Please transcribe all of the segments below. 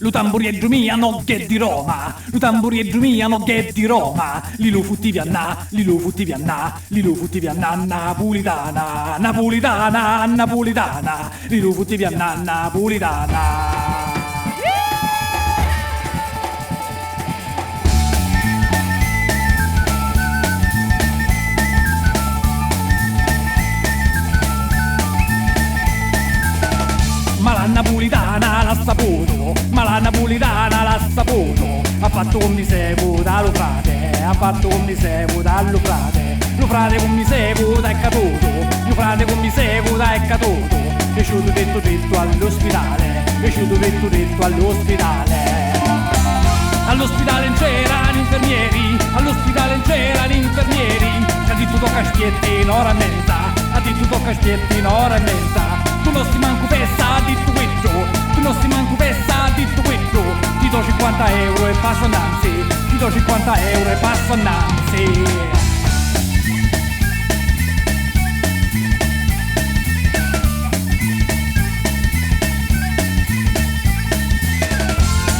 Lu tamburieddu mia no che di Roma, lu tamburieddu mia no che di Roma, Lilu futti vianna, Lilu futti vianna, Lilu futti vianna napolitana, napolitana, napolitana, Lilu futti vianna napolitana. Ma la napolitana l'ha saputo, ma la napolitana l'ha saputo. Ha fatto con mi sevo dallo frate, ha fatto con mi sevo dallo frate. Lo frate con mi sevo da è caduto, lo frate con mi sevo da è caduto. E ci ho detto all'ospedale, e ci ho detto all'ospedale. All'ospedale non c'erano infermieri, all'ospedale non c'erano infermieri. Ha detto tocca spietti in ora e mezza, ha detto tocca spietti in ora e mezza. Tu non si manco pessa, ha detto questo, tu non si manco pessa, ha detto questo. Ti do 50 euro e passo innanzi, ti do 50 euro e passo innanzi.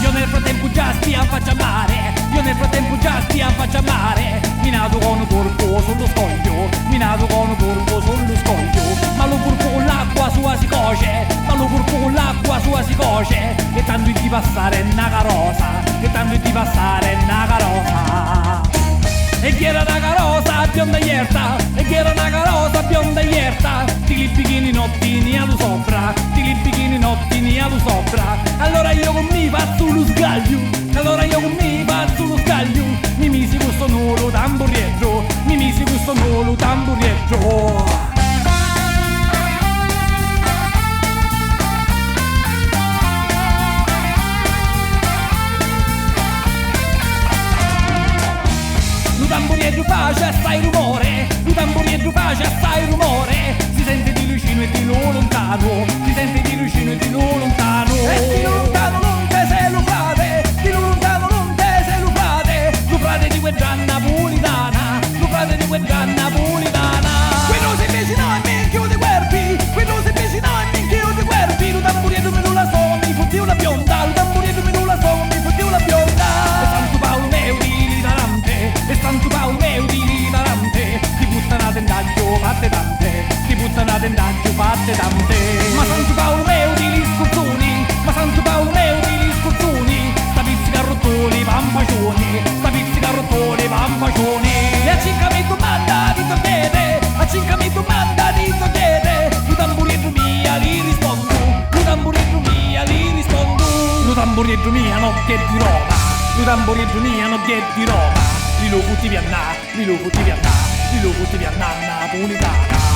Io nel frattempo già stia a faccia mare, io nel frattempo già stia a faccia mare. Minato con un corpo sullo scoglio, minato con un corpo sullo scoglio. Ma lo corpo con l'acqua sua si coce, ma lo corpo con l'acqua sua si coce. E tanto di passare una carosa, e tanto di passare una carosa. E chi era una carosa bionda ierta, e chi era una carosa bionda ierta. Ti li bikini nottini allo sopra, ti li bikini nottini allo sopra. Allora io con mi faccio lo sgaglio, allora io con mi faccio lo sgaglio. Mi misi questo nulo tamburietto, mi misi questo nulo tamburietto. Lu tamburietto face assai rumore, lu tamburietto face assai rumore. Si sente di lucino e di lo lontano, si sente di lucino e di lo lontano. E di lo lontano non te se lo fate, di lo lontano non te se lo fate. Lo frate di quella napolitana, lo frate di quella napolitana. Quello si vicino e mi chiude guerpi, quello si vicino e mi chiude guerpi. Lu tamburietto me non la so, mi fotti una bionda, lu tamburietto me non la so, mi fotti una bionda. E Santo Paolo meu di Tarante, e Santo Paolo meu di Tarante. Ti buttano a tentaggio, fatte tante, ti buttano a tentaggio, fatte tante. Ma Santo Paolo meu di scorzoni, ma Santo Paolo meu di scorzoni. Sta pizzica rottoni, pampacioni, sta pizzica rottoni, pampacioni. E a cinque mi domanda di togliere, a cinque mi domanda di togliere. Lu tamburietto mia li rispondo, lu tamburietto mia li rispondo. Lu tamburietto mia no che di Roma, lu tamburietto mia no che di Roma. Lilu futti vianna, lilu futti vianna, lilu futti vianna napolitana.